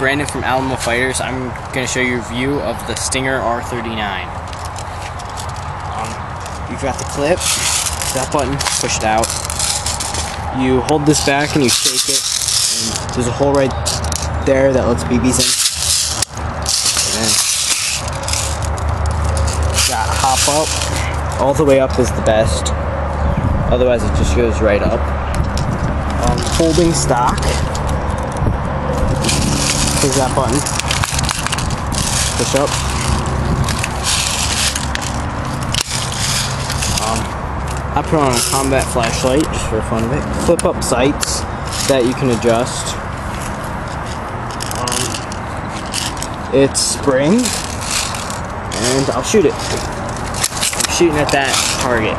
Brandon from Alamo Fighters. I'm going to show you a review of the Stinger R39. You've got the clip, that button, push it out. You hold this back and you shake it, and there's a hole right there that lets BBs in. And then got hop up. All the way up is the best, otherwise it just goes right up. Holding stock. Here's that button. Push up. I put on a combat flashlight just for fun of it. Flip up sights that you can adjust. It's spring, and I'll shoot it. I'm shooting at that target.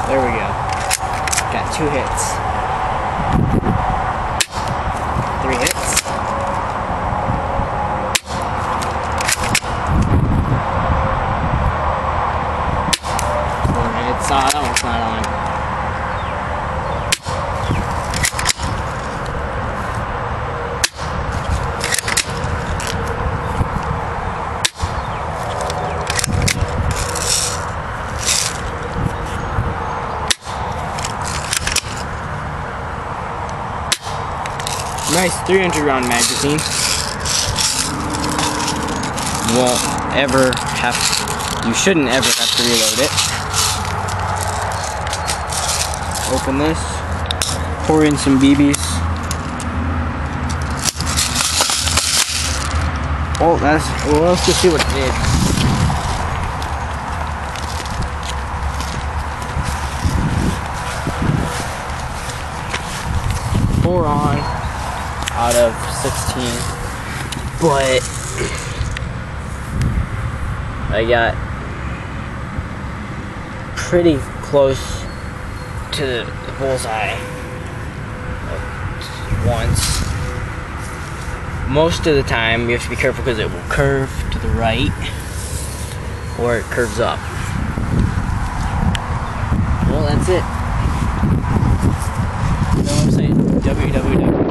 There we go. Got 2 hits. 3 hits. 4 hits. Oh, that one's not on. Nice 300 round magazine. You shouldn't ever have to reload it. Open this, pour in some BBs. Oh, well, let's just see what it did. Four on out of 16, but I got pretty close to the bullseye once. Most of the time you have to be careful because it will curve to the right or it curves up. Well, that's it. The website, www